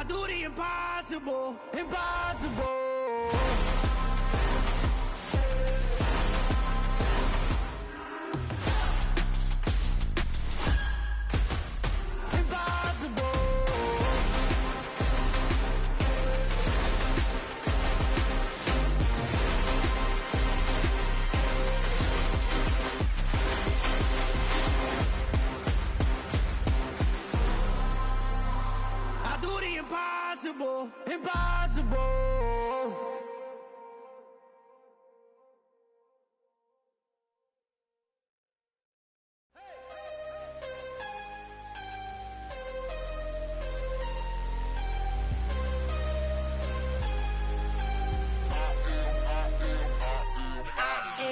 I do the impossible, impossible. Impossible, impossible.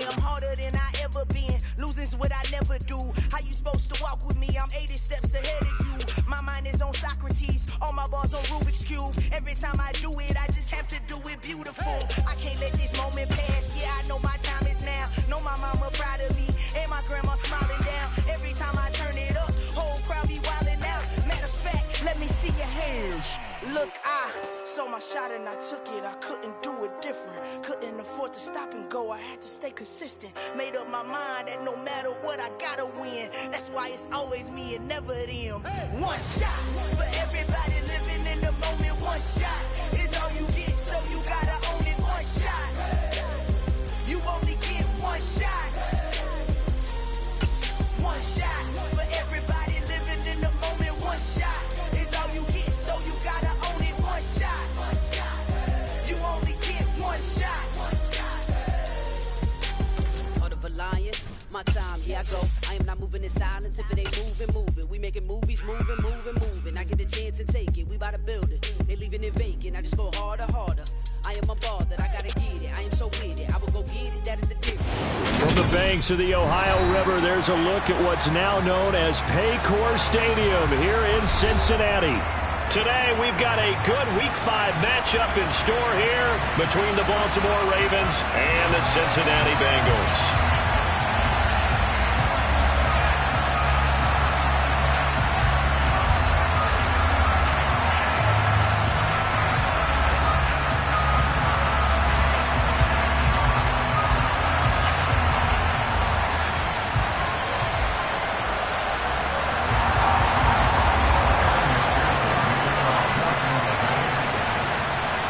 I'm harder than I ever been. Losing's what I never do. How you supposed to walk with me? I'm 80 steps ahead of you. My mind is on Socrates. All my bars on Rubik's Cube. Every time I do it, I just have to do it beautiful. I can't let this moment pass. Yeah, I know my time is now. Know my mama proud of me. And my grandma smiling down. Every time I turn it up, whole crowd be wilding out. Matter of fact, let me see your hands. Look, I saw my shot and I took it. I couldn't do it different. Couldn't afford to stop and go. I had to stay consistent. Made up my mind that no matter what, I gotta win. That's why it's always me and never them. One shot for everybody living in the moment. One shot is all you get, so you gotta own it. One shot. You only get one shot. One shot for everybody living in the moment. One shot is all you get, so you gotta own it. One shot. You only get one shot. Heart of a lion, my time, here I go. I am not moving in silence. If it ain't moving, moving. We making movies, moving, moving, moving. I get a chance and take it. We bout to build it. They leaving it vacant. I just go harder, harder. I am a ball that I gotta get it. I am so with it. I will go get it. That is the difference. From the banks of the Ohio River, there's a look at what's now known as Paycor Stadium here in Cincinnati. Today, we've got a good Week 5 matchup in store here between the Baltimore Ravens and the Cincinnati Bengals.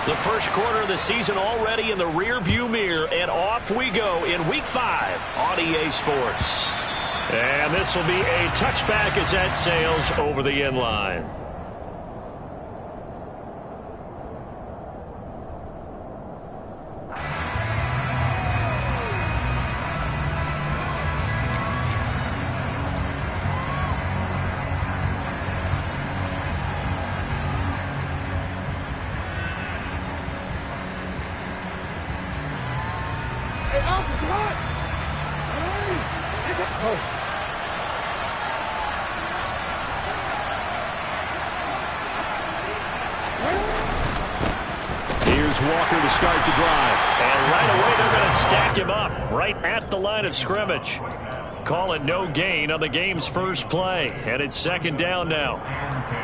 The first quarter of the season already in the rear-view mirror, and off we go in Week 5 on EA Sports. And this will be a touchback as that sails over the end line. Here's Walker to start the drive. And right away they're going to stack him up right at the line of scrimmage. Call it no gain on the game's first play. And it's second down now.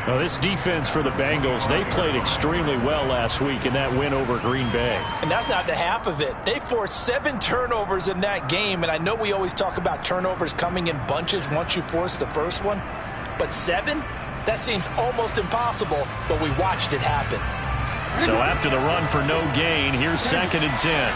Well, this defense for the Bengals, they played extremely well last week in that win over Green Bay. And that's not the half of it. They forced 7 turnovers in that game. And I know we always talk about turnovers coming in bunches once you force the first one. But 7? That seems almost impossible, but we watched it happen. So after the run for no gain, here's second and 10.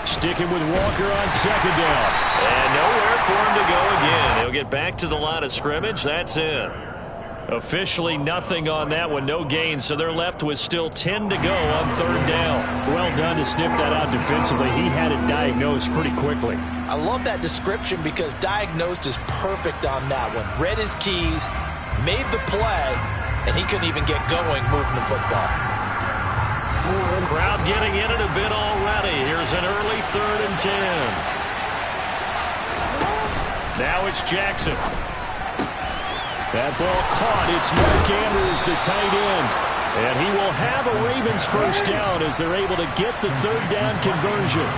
Sticking with Walker on second down. And nowhere for him to go again. He'll get back to the line of scrimmage. That's it. Officially nothing on that one, no gain, so they're left with still 10 to go on third down. Well done to sniff that out defensively. He had it diagnosed pretty quickly. I love that description because diagnosed is perfect on that one. Read his keys, made the play, and he couldn't even get going moving the football. Crowd getting in it a bit already. Here's an early third and 10. Now it's Jackson. That ball caught. It's Mark Andrews, the tight end. And he will have a Ravens first down as they're able to get the third down conversion.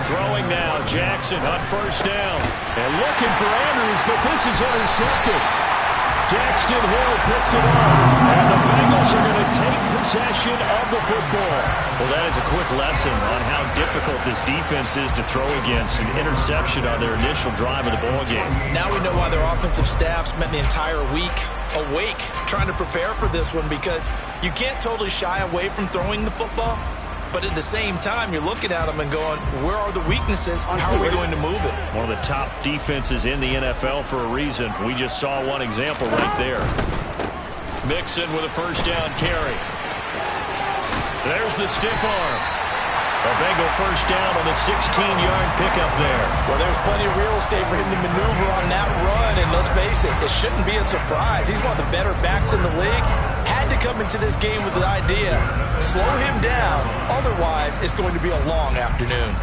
Throwing now, Jackson on first down. And looking for Andrews, but this is intercepted. Daxton Hill picks it off, and the Bengals are going to take possession of the football. Well, that is a quick lesson on how difficult this defense is to throw against. An interception on their initial drive of the ballgame. Now we know why their offensive staff spent the entire week awake trying to prepare for this one, because you can't totally shy away from throwing the football. But at the same time, you're looking at them and going, where are the weaknesses? How are we going to move it? One of the top defenses in the NFL for a reason. We just saw one example right there. Mixon with a first down carry. There's the stiff arm. A Bengal first down on the 16-yard pickup there. Well, there's plenty of real estate for him to maneuver on that run, and let's face it, it shouldn't be a surprise. He's one of the better backs in the league. Had to come into this game with the idea, slow him down, otherwise it's going to be a long afternoon.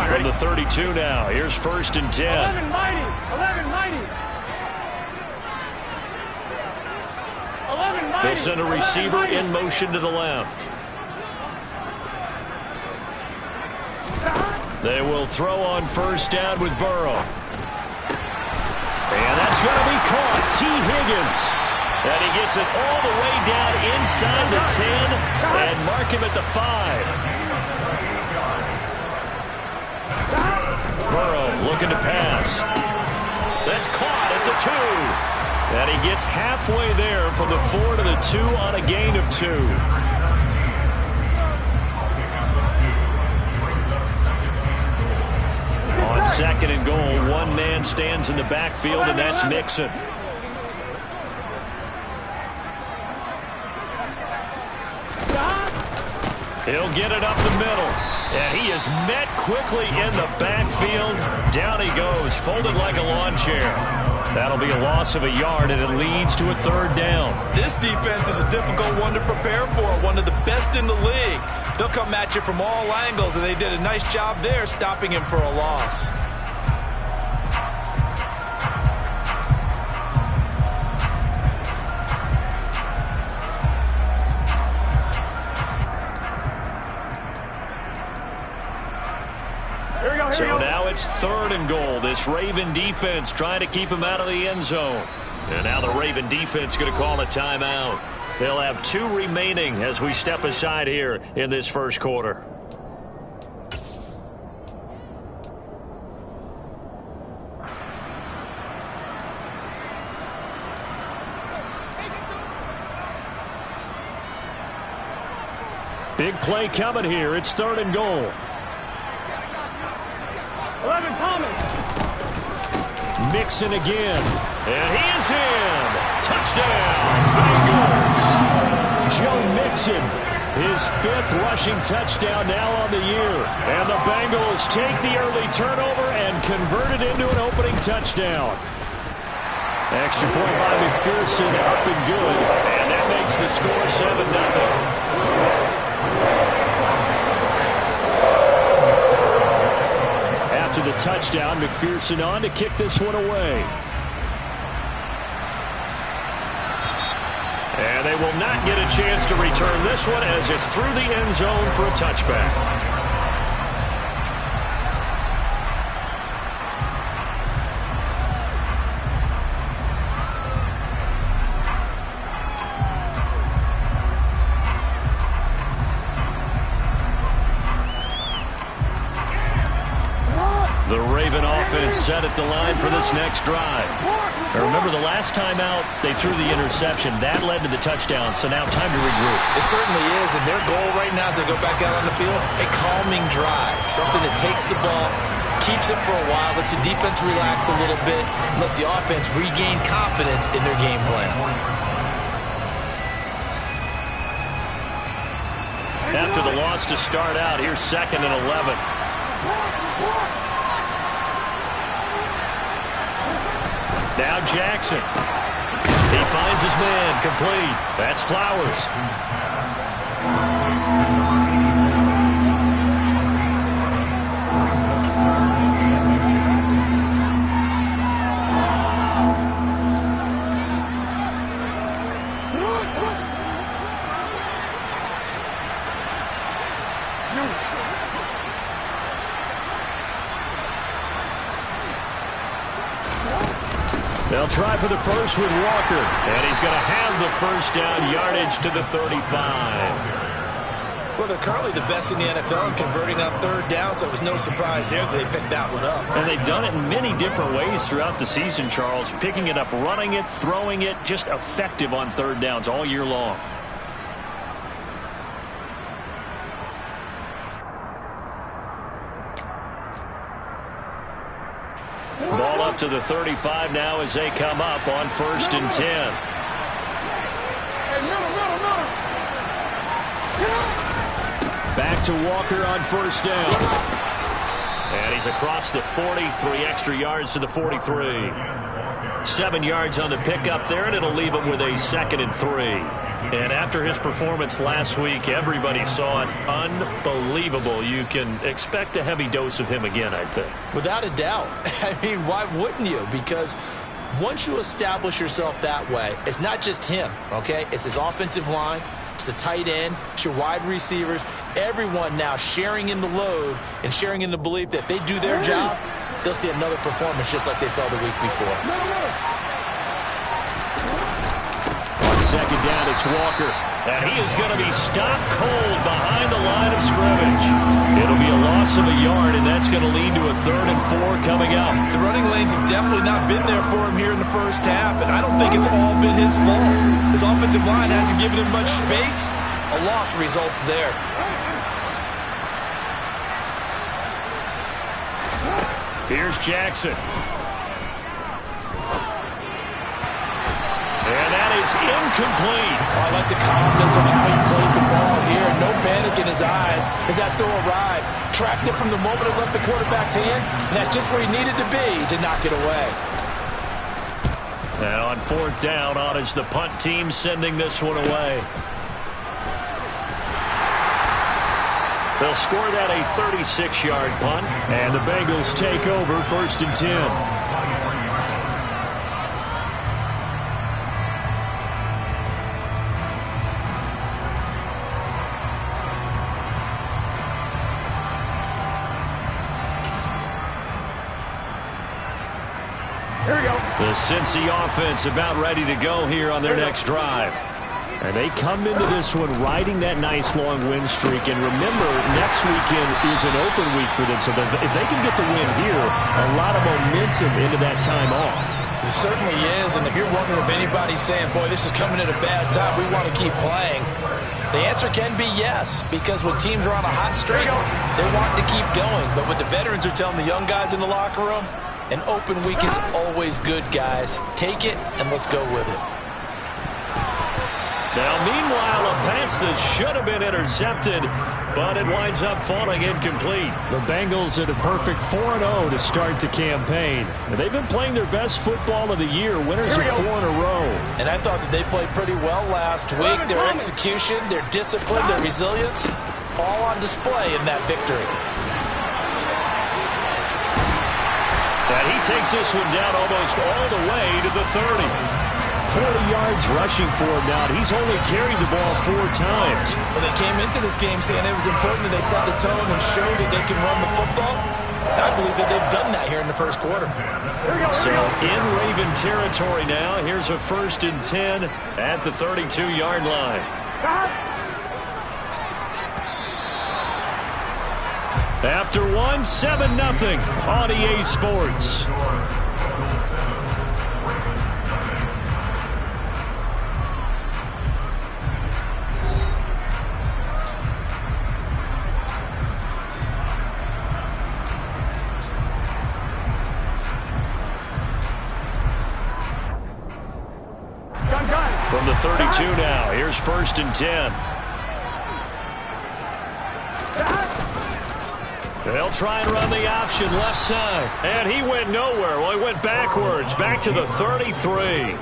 From the 32 now, here's first and 10. 11 mighty, 11 mighty. They'll send a receiver in motion to the left. They will throw on first down with Burrow. And that's going to be caught. T. Higgins. And he gets it all the way down inside the 10 and mark him at the 5. Burrow looking to pass. That's caught at the 2. And he gets halfway there from the 4 to the 2 on a gain of 2. On second and goal, one man stands in the backfield, and that's Mixon. He'll get it up the middle. And he is met quickly in the backfield. Down he goes, folded like a lawn chair. That'll be a loss of a yard, and it leads to a third down. This defense is a difficult one to prepare for, one of the best in the league. They'll come at you from all angles, and they did a nice job there stopping him for a loss. So now it's third and goal. This Raven defense trying to keep him out of the end zone. And now the Raven defense going to call a timeout. They'll have 2 remaining as we step aside here in this first quarter. Big play coming here. It's third and goal. 11 Thomas. Mixon again. And he is in. Touchdown, Bengals. Joe Mixon, his 5th rushing touchdown now on the year. And the Bengals take the early turnover and convert it into an opening touchdown. Extra point by McPherson, up and good. And that makes the score 7-0. After the touchdown, McPherson on to kick this one away. And they will not get a chance to return this one as it's through the end zone for a touchback. The Raven offense set at the line for this next drive. Now remember, the last time out, they threw the interception. That led to the touchdown, so now time to regroup. It certainly is, and their goal right now as they go back out on the field, a calming drive, something that takes the ball, keeps it for a while, lets the defense relax a little bit, lets the offense regain confidence in their game plan. After the loss to start out, here's 2nd and 11. Now Jackson. He finds his man, complete. That's Flowers. They'll try for the first with Walker, and he's going to have the first down, yardage to the 35. Well, they're currently the best in the NFL in converting on third down, so it was no surprise there that they picked that one up. And they've done it in many different ways throughout the season, Charles. Picking it up, running it, throwing it, just effective on third downs all year long. Ball up to the 35 now as they come up on 1st and 10. Back to Walker on 1st down. And he's across the 40, 3 extra yards to the 43. 7 yards on the pickup there, and it'll leave him with a 2nd and 3. And after his performance last week, everybody saw it. Unbelievable. You can expect a heavy dose of him again, I think. Without a doubt. I mean, why wouldn't you? Because once you establish yourself that way, it's not just him, okay? It's his offensive line. It's the tight end. It's your wide receivers. Everyone now sharing in the load and sharing in the belief that they do their job, they'll see another performance just like they saw the week before. On 2nd down, it's Walker. And he is going to be stopped cold behind the line of scrimmage. It'll be a loss of a yard, and that's going to lead to a 3rd and 4 coming up. The running lanes have definitely not been there for him here in the first half, and I don't think it's all been his fault. His offensive line hasn't given him much space. A loss results there. Here's Jackson. And that is incomplete. I like the calmness of how he played the ball here. No panic in his eyes as that throw arrived. Tracked it from the moment it left the quarterback's hand, and that's just where he needed to be to knock it away. And on 4th down, on is the punt team sending this one away. They'll score that a 36-yard punt, and the Bengals take over 1st and 10. The Cincy offense about ready to go here on their next drive. And they come into this one riding that nice long win streak. And remember, next weekend is an open week for them. So if they can get the win here, a lot of momentum into that time off. It certainly is. And if you're wondering if anybody's saying, boy, this is coming at a bad time, we want to keep playing, the answer can be yes. Because when teams are on a hot streak, they want to keep going. But what the veterans are telling the young guys in the locker room, an open week is always good, guys. Take it, and let's go with it. Now, meanwhile, a pass that should have been intercepted, but it winds up falling incomplete. The Bengals at a perfect 4-0 to start the campaign. And they've been playing their best football of the year, winners of 4 in a row. And I thought that they played pretty well last week. Their execution, their discipline, their resilience, all on display in that victory. And he takes this one down almost all the way to the 30. 40 yards rushing for him now. He's only carried the ball 4 times. Well, they came into this game saying it was important that they set the tone and show that they can run the football. And I believe that they've done that here in the first quarter. So in Raven territory now. Here's a 1st and 10 at the 32-yard line. After one, 7-0 on EA Sports. From the 32 now, here's 1st and 10. They'll try and run the option left side. And he went nowhere. Well, he went backwards, back to the 33.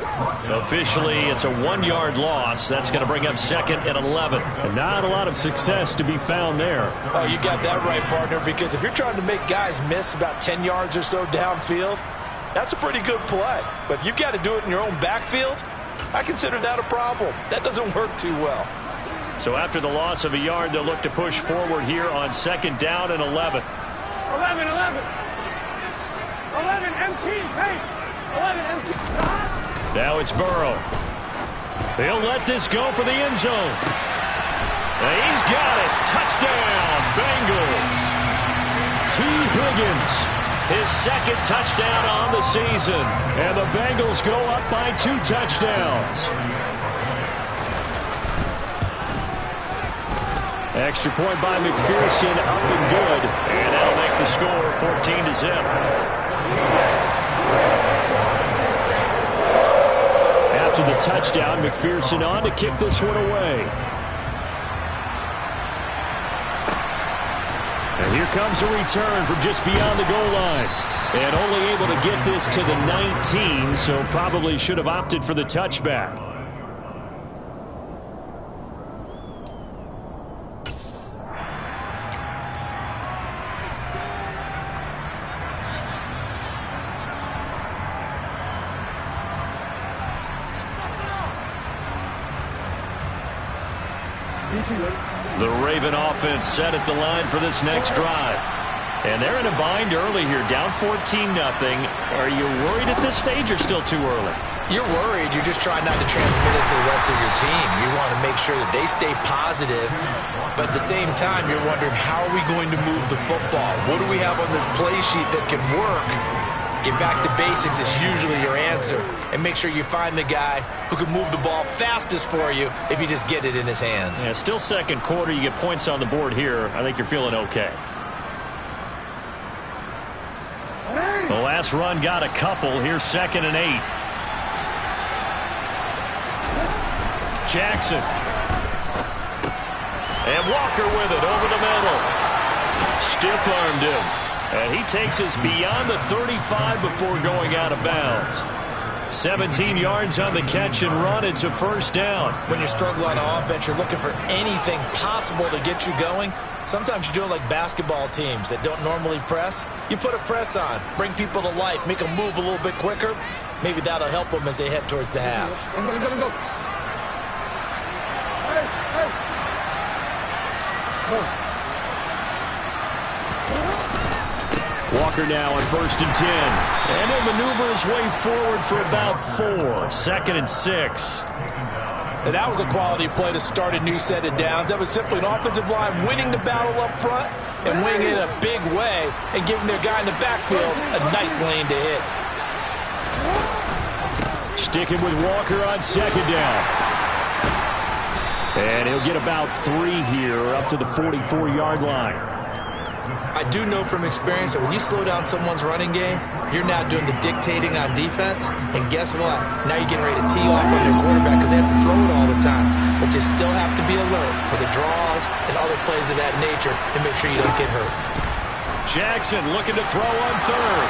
Officially, it's a 1-yard loss. That's going to bring up 2nd and 11. And not a lot of success to be found there. Oh, you got that right, partner, because if you're trying to make guys miss about 10 yards or so downfield, that's a pretty good play. But if you've got to do it in your own backfield, I consider that a problem. That doesn't work too well. So after the loss of a yard, they'll look to push forward here on 2nd down and 11. 11, 11. 11, MT, pace. Now it's Burrow. He'll let this go for the end zone. He's got it. Touchdown, Bengals. T. Higgins, his second touchdown on the season. And the Bengals go up by 2 touchdowns. Extra point by McPherson, up and good. And that'll make the score 14-0. After the touchdown, McPherson on to kick this one away. And here comes a return from just beyond the goal line. And only able to get this to the 19, so probably should have opted for the touchback. The Raven offense set at the line for this next drive. And they're in a bind early here, down 14-0. Are you worried at this stage or still too early? You're worried. You're just trying not to transmit it to the rest of your team. You want to make sure that they stay positive. But at the same time, you're wondering, how are we going to move the football? What do we have on this play sheet that can work? Get back to basics is usually your answer. And make sure you find the guy who can move the ball fastest for you if you just get it in his hands. Yeah, still second quarter. You get points on the board here. I think you're feeling okay. The last run got a couple. Here's 2nd and 8. Jackson. And Walker with it over the middle. Stiff-armed him. And he takes us beyond the 35 before going out of bounds. 17 yards on the catch and run. It's a first down. When you struggle on offense, you're looking for anything possible to get you going. Sometimes you do it like basketball teams that don't normally press. You put a press on, bring people to life, make them move a little bit quicker. Maybe that'll help them as they head towards the half. Walker now on 1st and 10. And he'll maneuver his way forward for about 4. 2nd and 6. And that was a quality play to start a new set of downs. That was simply an offensive line winning the battle up front and winning it in a big way and giving their guy in the backfield a nice lane to hit. Sticking with Walker on 2nd down. And he'll get about 3 here up to the 44-yard line. I do know from experience that when you slow down someone's running game, you're now doing the dictating on defense. And guess what? Now you're getting ready to tee off on their quarterback because they have to throw it all the time. But you still have to be alert for the draws and other plays of that nature and make sure you don't get hurt. Jackson looking to throw on 3rd.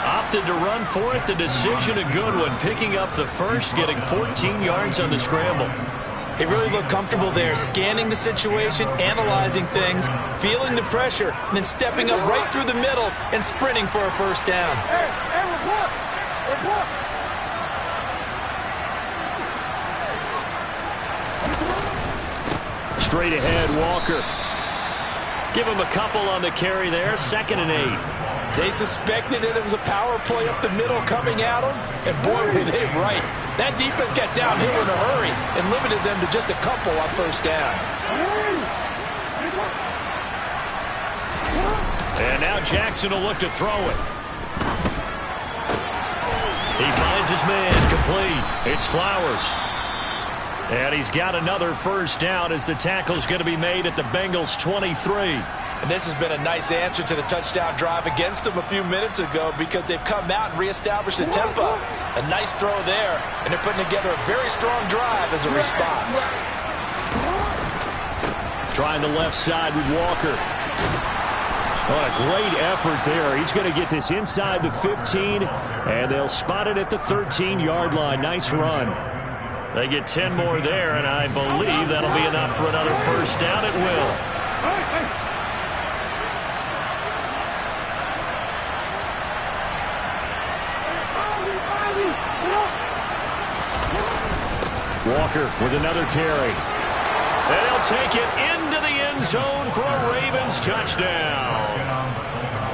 Opted to run for it. The decision a good one. Picking up the first, getting 14 yards on the scramble. He really looked comfortable there, scanning the situation, analyzing things, feeling the pressure, and then stepping up right through the middle and sprinting for a first down. Straight ahead, Walker. Give him a couple on the carry there. 2nd and 8. They suspected that it was a power play up the middle coming at them, and boy, were they right. That defense got downhill in a hurry and limited them to just a couple on first down. And now Jackson will look to throw it. He finds his man, complete. It's Flowers. And he's got another first down as the tackle's going to be made at the Bengals' 23. And this has been a nice answer to the touchdown drive against them a few minutes ago because they've come out and reestablished the tempo. A nice throw there, and they're putting together a very strong drive as a response. Trying the left side with Walker. What a great effort there. He's going to get this inside the 15, and they'll spot it at the 13-yard line. Nice run. They get 10 more there, and I believe that'll be enough for another first down. It will. Walker with another carry. And he'll take it into the end zone for a Ravens touchdown.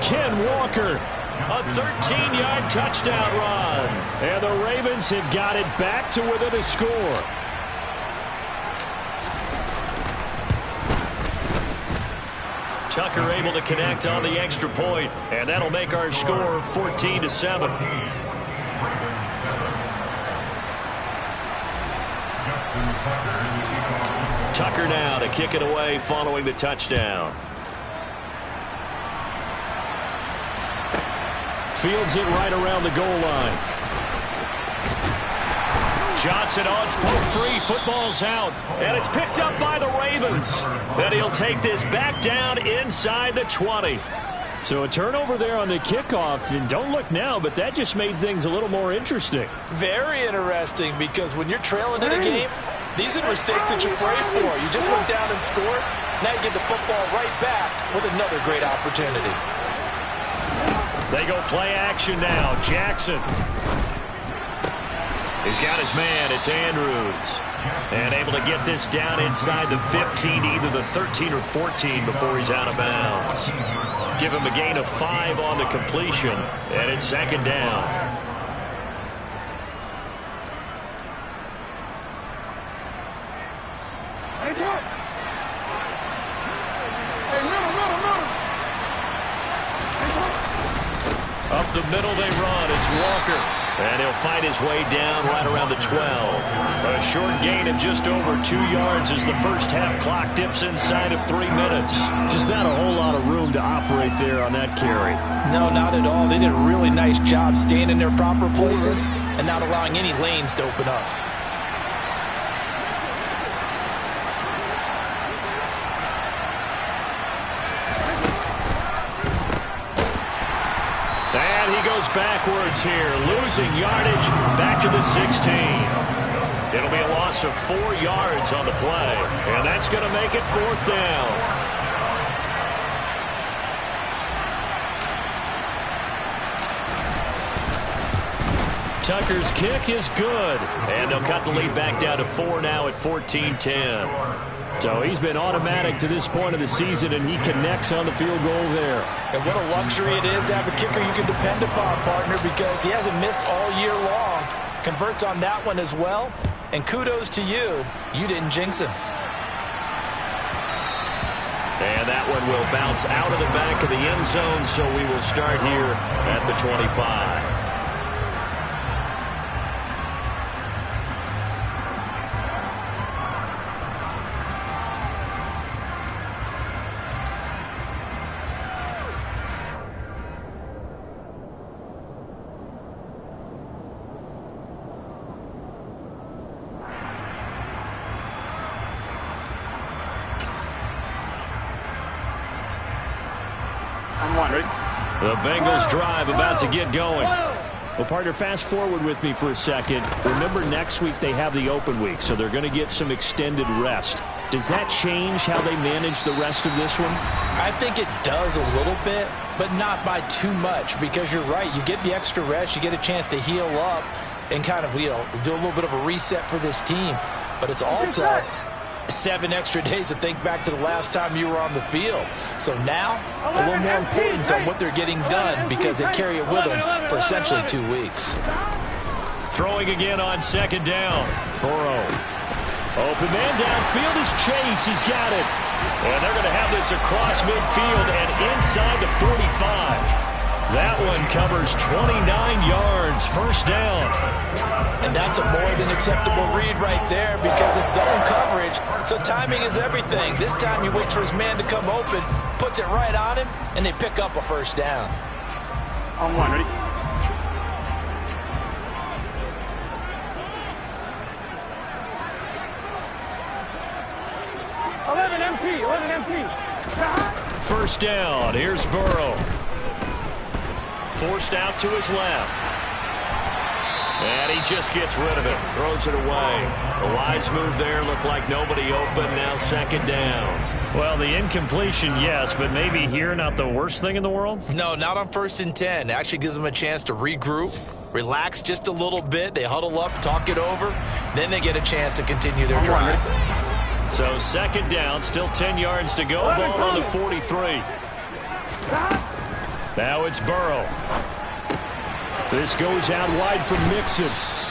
Ken Walker A 13-yard touchdown run. And the Ravens have got it back to within a score. Tucker able to connect on the extra point, and that'll make our score 14-7. Tucker now to kick it away following the touchdown. Fields it right around the goal line. Johnson on, it's poked free, football's out, and it's picked up by the Ravens. Then he'll take this back down inside the 20. So a turnover there on the kickoff, and don't look now, but that just made things a little more interesting. Very interesting, because when you're trailing in a game, these are the mistakes that you pray for. You just went down and scored. Now you get the football right back with another great opportunity. They go play action now. Jackson. He's got his man. It's Andrews. And able to get this down inside the 15, either the 13 or 14 before he's out of bounds. Give him a gain of 5 on the completion. And it's second down. Up the middle they run. It's Walker. And he'll fight his way down right around the 12. A short gain of just over 2 yards as the first half clock dips inside of 3 minutes. Just not a whole lot of room to operate there on that carry. No, not at all. They did a really nice job staying in their proper places and not allowing any lanes to open up. And he goes backwards here, losing yardage back to the 16. It'll be a loss of 4 yards on the play, and that's going to make it 4th down. Tucker's kick is good, and they'll cut the lead back down to 4 now at 14-10. So he's been automatic to this point of the season, and he connects on the field goal there. And what a luxury it is to have a kicker you can depend upon, partner, because he hasn't missed all year long. Converts on that one as well. And kudos to you. You didn't jinx him. And that one will bounce out of the back of the end zone, so we will start here at the 25. The Bengals drive about to get going. Well, partner, fast forward with me for a second. Remember, next week they have the open week, so they're going to get some extended rest. Does that change how they manage the rest of this one? I think it does a little bit, but not by too much, because you're right. You get the extra rest. You get a chance to heal up and kind of, do a little bit of a reset for this team. But it's also 7 extra days to think back to the last time you were on the field. So now, a little more importance on what they're getting done, because they carry it with them for essentially 2 weeks. Throwing again on second down. Burrow. Open man downfield is Chase. He's got it. And they're going to have this across midfield and inside the 45. That one covers 29 yards. First down. And that's a more than acceptable read right there, because it's zone coverage, so timing is everything. This time you wait for his man to come open, puts it right on him, and they pick up a first down. On one, ready? Eleven empty. First down. Here's Burrow. Forced out to his left. And he just gets rid of it. Throws it away. A wise move there. Looked like nobody open. Now second down. Well, the incompletion, yes, but maybe here not the worst thing in the world? No, not on 1st and 10. It actually gives them a chance to regroup, relax just a little bit. They huddle up, talk it over. Then they get a chance to continue their drive. So second down. Still 10 yards to go. Ball on the 43. Now it's Burrow. This goes out wide from Mixon.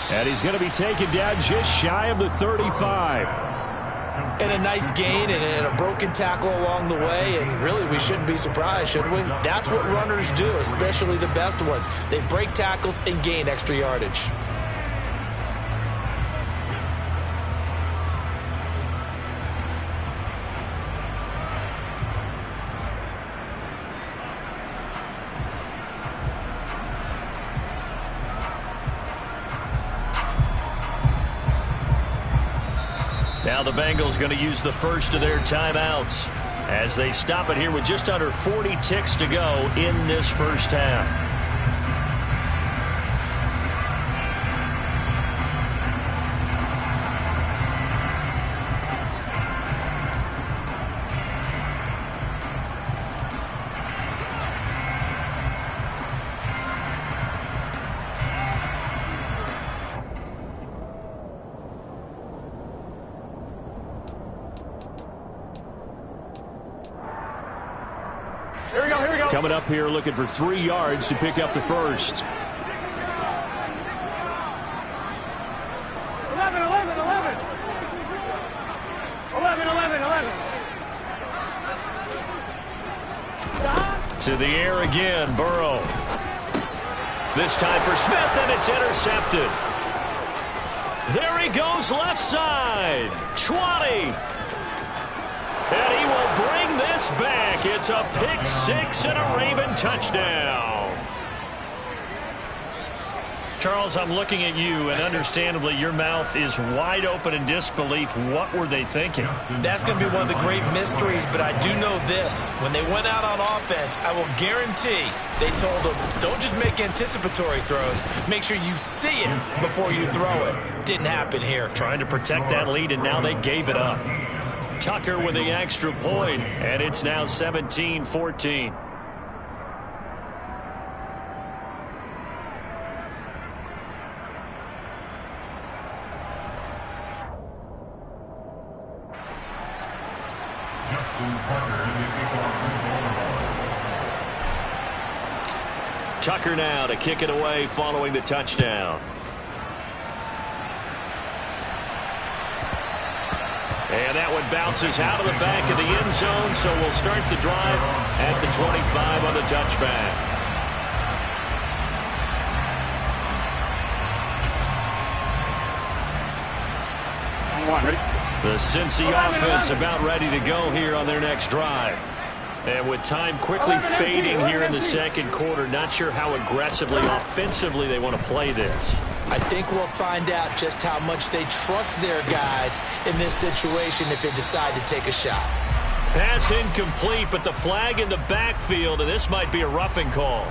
And he's going to be taken down just shy of the 35. And a nice gain and a broken tackle along the way, and really we shouldn't be surprised, should we? That's what runners do, especially the best ones. They break tackles and gain extra yardage. Now the Bengals going to use the first of their timeouts as they stop it here with just under 40 ticks to go in this first half. Coming up here looking for 3 yards to pick up the first. 11. To the air again, Burrow. This time for Smith, and it's intercepted. There he goes, left side. 20. And he will bring this back. It's a pick six and a Raven touchdown. Charles, I'm looking at you, and understandably your mouth is wide open in disbelief. What were they thinking? That's going to be one of the great mysteries, but I do know this. When they went out on offense, I will guarantee they told them, don't just make anticipatory throws. Make sure you see it before you throw it. Didn't happen here. Trying to protect that lead, and now they gave it up. Tucker with the extra point, and it's now 17-14. Tucker now to kick it away following the touchdown. And that one bounces out of the back of the end zone, so we'll start the drive at the 25 on the touchback. The Cincy offense about ready to go here on their next drive. And with time quickly fading here in the second quarter, not sure how aggressively, offensively they want to play this. I think we'll find out just how much they trust their guys in this situation if they decide to take a shot. Pass incomplete, but the flag in the backfield, and this might be a roughing call.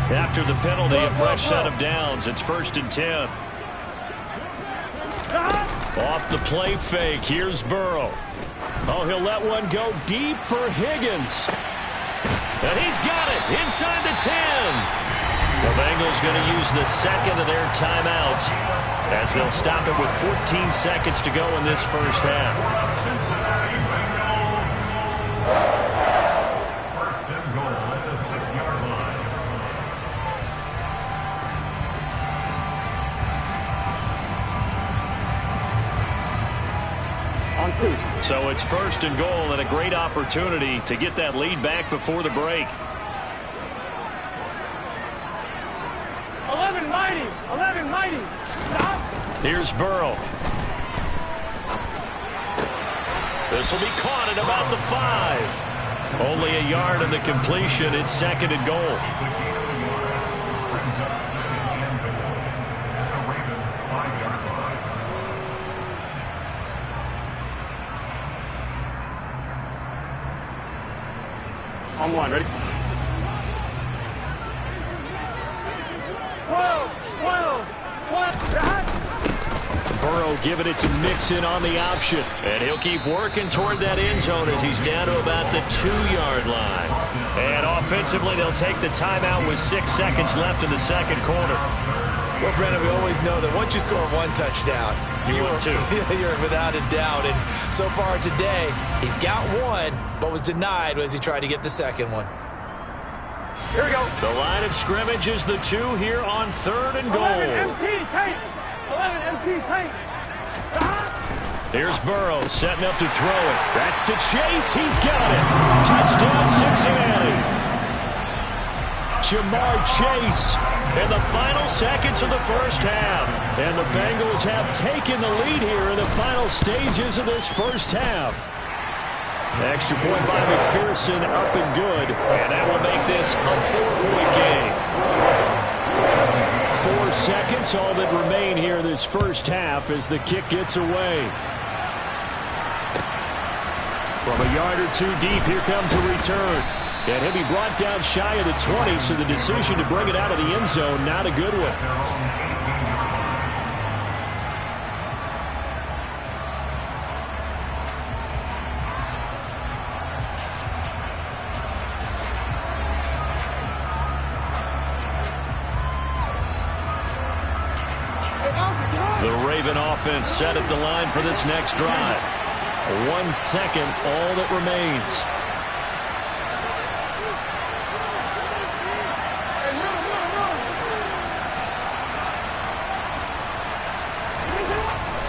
After the penalty, a fresh set of downs. It's 1st and 10. Off the play fake. Here's Burrow. Oh, he'll let one go deep for Higgins. And he's got it inside the 10. The Bengals going to use the second of their timeouts as they'll stop it with 14 seconds to go in this first half. So it's 1st and goal, and a great opportunity to get that lead back before the break. 11 mighty. Stop. Here's Burrow. This will be caught at about the 5. Only a yard of the completion. It's 2nd and goal. On one, ready? Burrow giving it to Mixon on the option. And he'll keep working toward that end zone as he's down to about the 2-yard line. And offensively, they'll take the timeout with 6 seconds left in the second quarter. Well, Brennan, we always know that once you score one touchdown, you're without a doubt. And so far today, he's got one, but was denied as he tried to get the second one. Here we go. The line of scrimmage is the 2 here on 3rd and goal. 11 MT tank. 11 MT tank. Here's Burrow setting up to throw it. That's to Chase. He's got it. Touchdown, Cincinnati. Jamar Chase in the final seconds of the first half. And the Bengals have taken the lead here in the final stages of this first half. Extra point by McPherson, up and good. And that will make this a 4-point game. 4 seconds, all that remain here this first half as the kick gets away. From a yard or 2 deep, here comes the return. And he'll be brought down shy of the 20, so the decision to bring it out of the end zone, not a good one. The Raven offense set at the line for this next drive. 1 second, all that remains.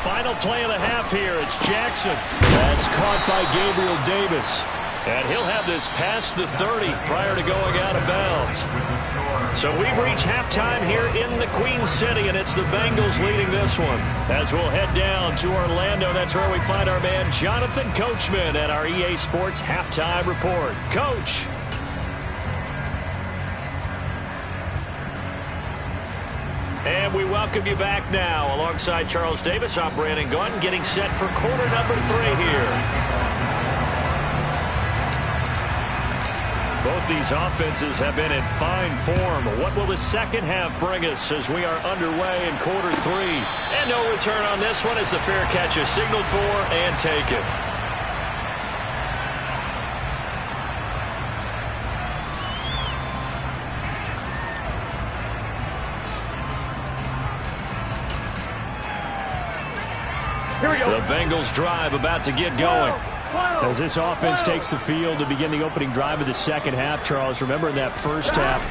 Final play of the half here. It's Jackson. That's caught by Gabriel Davis. And he'll have this past the 30 prior to going out of bounds. So we've reached halftime here in the Queen City, and it's the Bengals leading this one. As we'll head down to Orlando, that's where we find our man Jonathan Coachman at our EA Sports Halftime Report. Coach. And we welcome you back now. Alongside Charles Davis, I'm Brandon Gunn, getting set for quarter number 3 here. Both these offenses have been in fine form. What will the second half bring us as we are underway in quarter 3? And no return on this one as the fair catch is signaled for and taken. Here we go. The Bengals drive about to get going. As this offense takes the field to begin the opening drive of the second half, Charles, remember in that first half,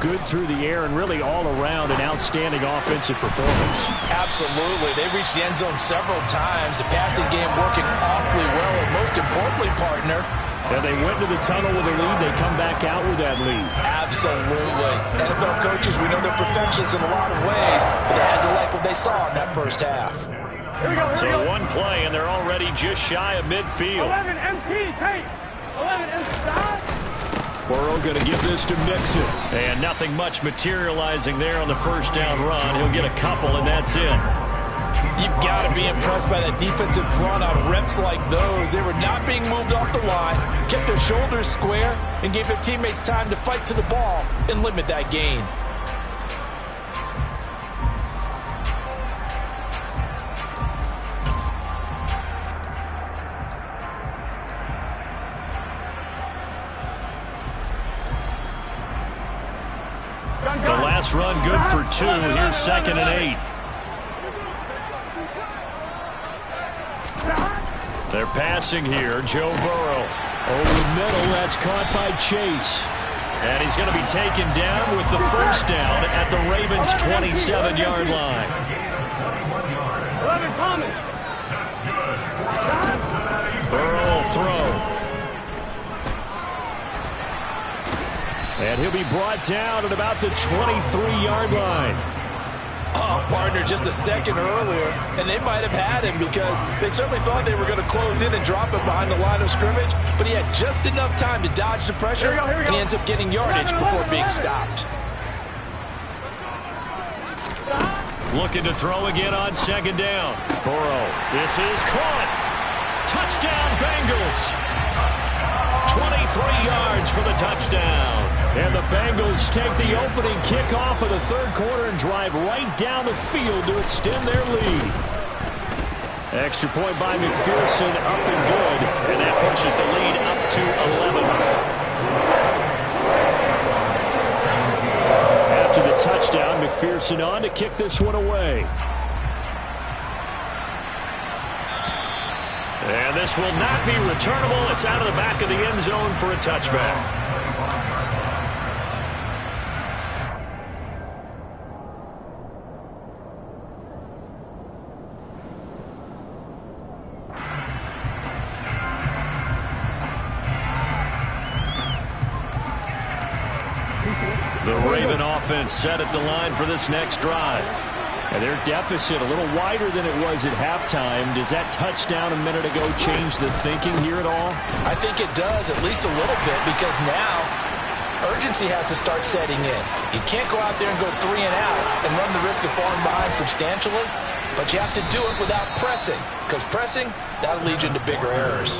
good through the air and really all around an outstanding offensive performance. Absolutely. They reached the end zone several times. The passing game working awfully well, and most importantly, partner, and they went to the tunnel with a lead. They come back out with that lead. Absolutely. NFL coaches, we know they're perfectionists in a lot of ways, but they had to like what they saw in that first half. Here we go. So one play, and they're already just shy of midfield. 11 MT tank. 11 MT. Burrow going to give this to Mixon. And nothing much materializing there on the first down run. He'll get a couple, and that's it. You've got to be impressed by that defensive front on reps like those. They were not being moved off the line, kept their shoulders square, and gave their teammates time to fight to the ball and limit that gain. The last run good for 2. Here's 2nd and 8. They're passing here. Joe Burrow. Over the middle, that's caught by Chase. And he's going to be taken down with the first down at the Ravens' 27-yard line. 11 Thomas. Burrow will throw. And he'll be brought down at about the 23-yard line. Oh, partner, just a second earlier, and they might have had him because they certainly thought they were going to close in and drop him behind the line of scrimmage, but he had just enough time to dodge the pressure, and he ends up getting yardage before being stopped. Looking to throw again on 2nd down. Burrow. This is caught. Touchdown, Bengals. 23 yards for the touchdown. And the Bengals take the opening kickoff of the third quarter and drive right down the field to extend their lead. Extra point by McPherson, up and good. And that pushes the lead up to 11. After the touchdown, McPherson on to kick this one away. And this will not be returnable. It's out of the back of the end zone for a touchback. The Raven offense set at the line for this next drive. And their deficit a little wider than it was at halftime. Does that touchdown a minute ago change the thinking here at all? I think it does, at least a little bit, because now urgency has to start setting in. You can't go out there and go 3 and out and run the risk of falling behind substantially, but you have to do it without pressing, because pressing, that'll lead you into bigger errors.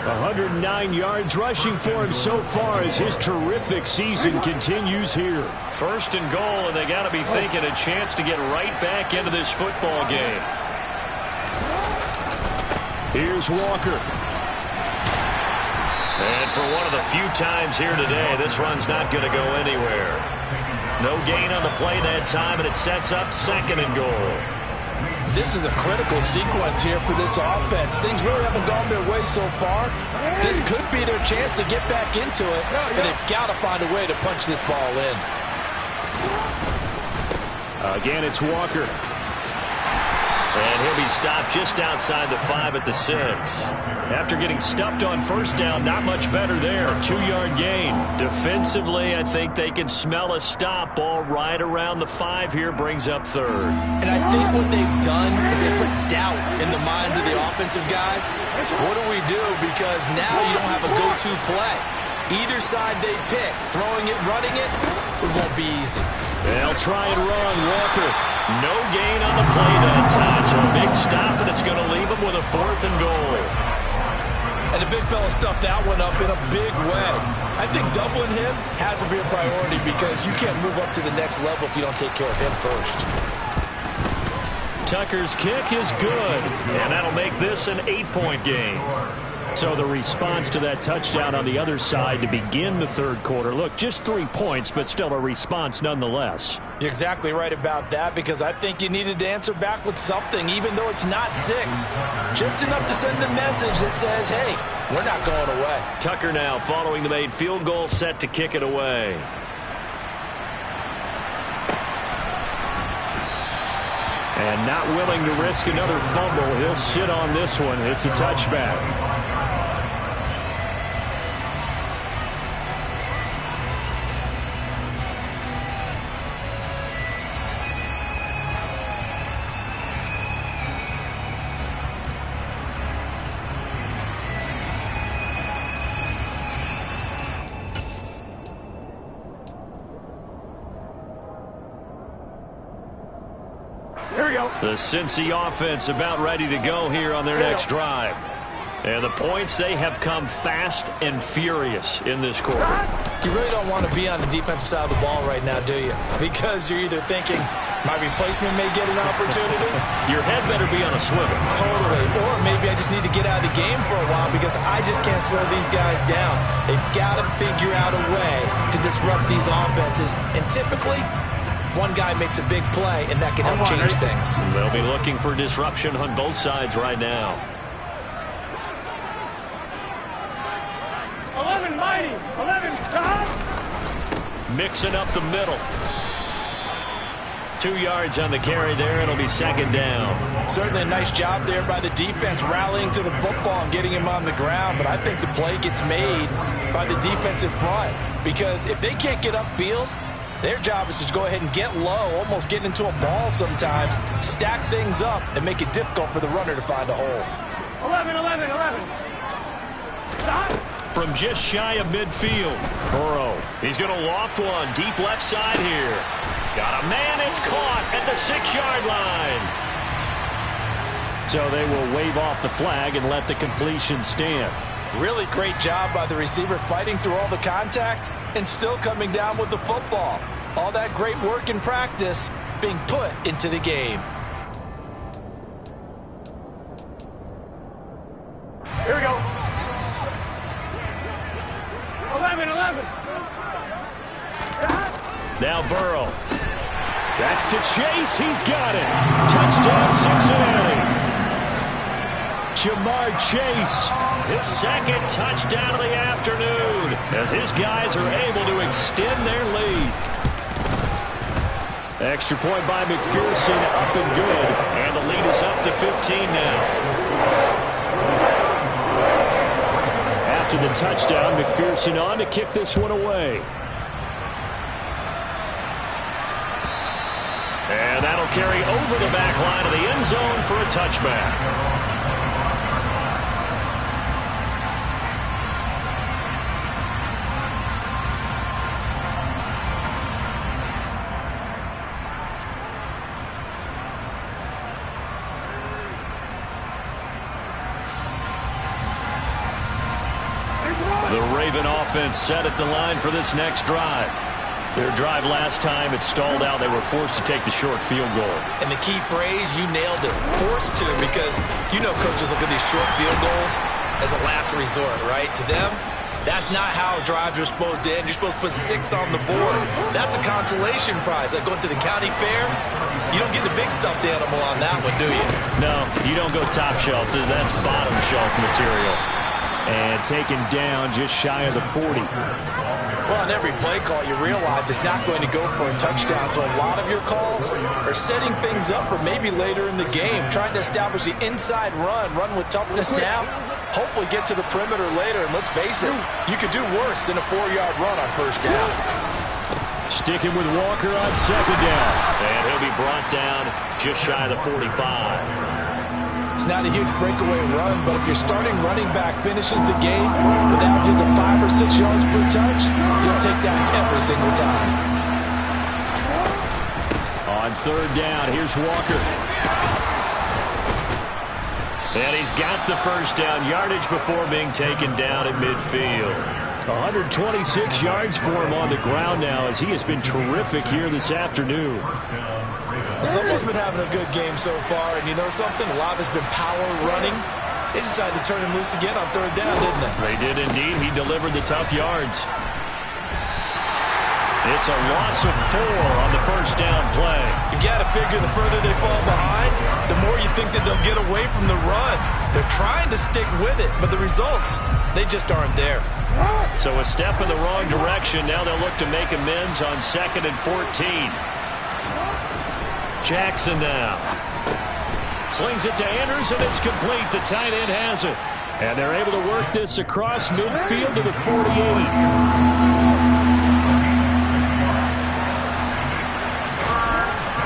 109 yards rushing for him so far as his terrific season continues here. First and goal, and they got to be thinking a chance to get right back into this football game. Here's Walker. And for one of the few times here today, this run's not going to go anywhere. No gain on the play that time, and it sets up second and goal. This is a critical sequence here for this offense. Things really haven't gone their way so far. This could be their chance to get back into it, but they've got to find a way to punch this ball in. Again, it's Walker. And he'll be stopped just outside the 5 at the 6. After getting stuffed on first down, not much better there. 2-yard gain. Defensively, I think they can smell a stop. Ball right around the 5 here, brings up third. And I think what they've done is they put doubt in the minds of the offensive guys. What do we do? Because now you don't have a go-to play. Either side they pick, throwing it, running it, it won't be easy. They'll try and run. Walker. No gain on the play that time, so a big stop, and it's going to leave them with a 4th and goal. And the big fella stuffed that one up in a big way. I think doubling him has to be a priority because you can't move up to the next level if you don't take care of him first. Tucker's kick is good, and that'll make this an 8-point game. So the response to that touchdown on the other side to begin the third quarter. Look, just 3 points, but still a response nonetheless. You're exactly right about that because I think you needed to answer back with something, even though it's not 6. Just enough to send a message that says, hey, we're not going away. Tucker now following the made field goal, set to kick it away. And not willing to risk another fumble. He'll sit on this one. It's a touchback. The Cincy offense about ready to go here on their next drive. And the points, they have come fast and furious in this quarter. You really don't want to be on the defensive side of the ball right now, do you? Because you're either thinking, my replacement may get an opportunity. Your head better be on a swivel. Totally. Or maybe I just need to get out of the game for a while because I just can't slow these guys down. They've got to figure out a way to disrupt these offenses. And typically, one guy makes a big play, and that can help change things. They'll be looking for disruption on both sides right now. 11 mighty. 11 stop. Mixing up the middle. 2 yards on the carry there. It'll be second down. Certainly a nice job there by the defense rallying to the football and getting him on the ground. But I think the play gets made by the defensive front because if they can't get upfield, their job is to go ahead and get low, almost get into a ball sometimes, stack things up, and make it difficult for the runner to find a hole. 11, 11, 11. Stop. From just shy of midfield, Burrow. He's going to loft one deep left side here. Got a man, it's caught at the 6-yard line. So they will wave off the flag and let the completion stand. Really great job by the receiver fighting through all the contact and still coming down with the football. All that great work in practice being put into the game. Now Burrow. That's to Chase. He's got it. Touchdown, Cincinnati. Jamar Chase. His second touchdown of the afternoon as his guys are able to extend their lead. Extra point by McPherson, up and good. And the lead is up to 15 now. After the touchdown, McPherson on to kick this one away. And that'll carry over the back line of the end zone for a touchback. The Raven offense set at the line for this next drive. Their drive last time, it stalled out. They were forced to take the short field goal. And the key phrase, you nailed it, forced to, because you know coaches look at these short field goals as a last resort, right? To them, that's not how drives are supposed to end. You're supposed to put 6 on the board. That's a consolation prize. Like going to the county fair, you don't get the big stuffed animal on that one, do you? No, you don't go top shelf. That's bottom shelf material. And taken down just shy of the 40. Well, on every play call, you realize it's not going to go for a touchdown. So a lot of your calls are setting things up for maybe later in the game, trying to establish the inside run with toughness now, hopefully get to the perimeter later. And let's face it, you could do worse than a 4-yard run on first down. Sticking with Walker on second down. And he'll be brought down just shy of the 45. It's not a huge breakaway run, but if your starting running back finishes the game with averages of 5 or 6 yards per touch, you'll take that every single time. On third down, here's Walker. And he's got the first down yardage before being taken down at midfield. 126 yards for him on the ground now as he has been terrific here this afternoon. Someone's been having a good game so far, and you know something? A lot of it's been power running. They decided to turn him loose again on third down, didn't they? They did indeed. He delivered the tough yards. It's a loss of 4 on the first down play. You got to figure the further they fall behind, the more you think that they'll get away from the run. They're trying to stick with it, but the results, they just aren't there. So a step in the wrong direction. Now they'll look to make amends on 2nd and 14. Jackson now. Slings it to Andrews, and it's complete. The tight end has it. And they're able to work this across midfield to the 48.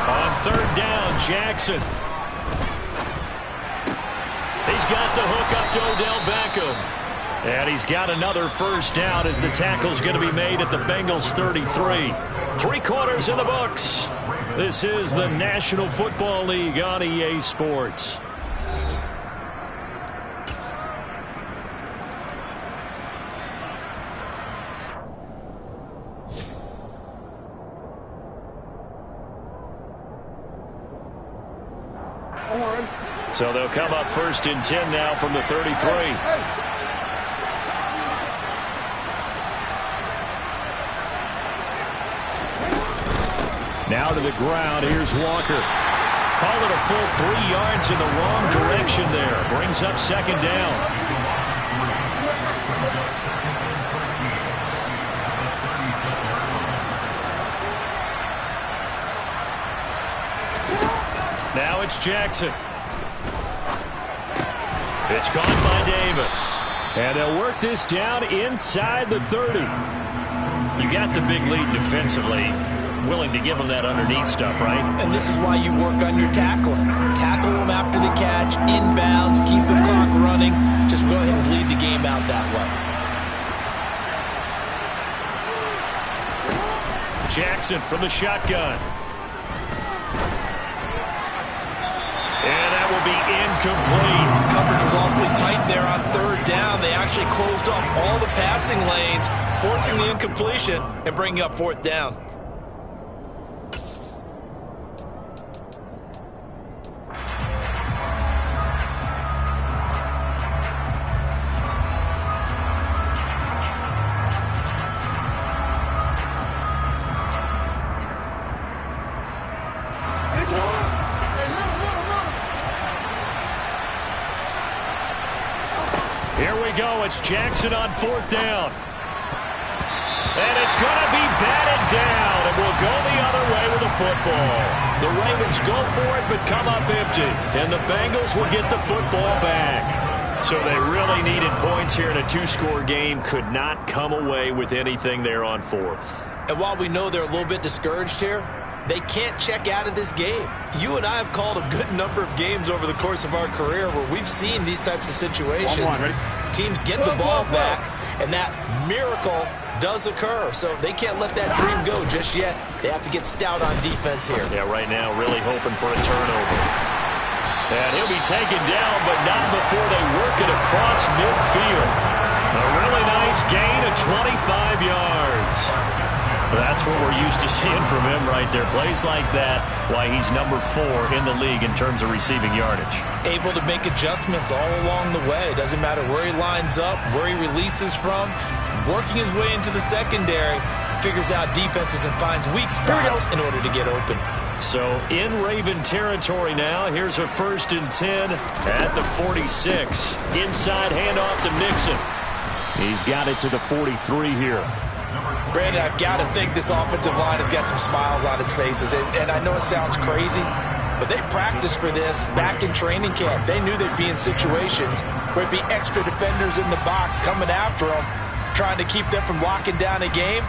On third down, Jackson. He's got the hook up to Odell Beckham. And he's got another first down as the tackle's going to be made at the Bengals 33. 3 quarters in the books. This is the National Football League on EA Sports. So they'll come up 1st and 10 now from the 33. Now to the ground. Here's Walker. Call it a full 3 yards in the wrong direction there. Brings up 2nd down. Now it's Jackson. It's caught by Davis. And they'll work this down inside the 30. You got the big lead defensively. Willing to give them that underneath stuff, right? And this is why you work on your tackling. Tackle them after the catch, inbounds, keep the clock running. Just go ahead and bleed the game out that way. Jackson from the shotgun. And that will be incomplete. Coverage was awfully tight there on third down. They actually closed off all the passing lanes, forcing the incompletion and bringing up 4th down. Here we go. It's Jackson on 4th down. And it's going to be batted down, and we'll go the other way with the football. The Ravens go for it, but come up empty. And the Bengals will get the football back. So they really needed points here in a 2-score game. Could not come away with anything there on 4th. And while we know they're a little bit discouraged here, they can't check out of this game. You and I have called a good number of games over the course of our career where we've seen these types of situations. Teams get the ball back, and that miracle does occur. So they can't let that dream go just yet. They have to get stout on defense here. Yeah, right now really hoping for a turnover. And he'll be taken down, but not before they work it across midfield. A really nice gain of 25 yards. That's what we're used to seeing from him right there. Plays like that, why he's number 4 in the league in terms of receiving yardage. Able to make adjustments all along the way. Doesn't matter where he lines up, where he releases from. Working his way into the secondary, figures out defenses and finds weak spots in order to get open. So in Raven territory now. Here's a 1st and 10 at the 46. Inside handoff to Mixon. He's got it to the 43 here. Brandon, I've got to think this offensive line has got some smiles on its faces. And I know it sounds crazy, but they practiced for this back in training camp. They knew they'd be in situations where it'd be extra defenders in the box coming after them, trying to keep them from locking down a game.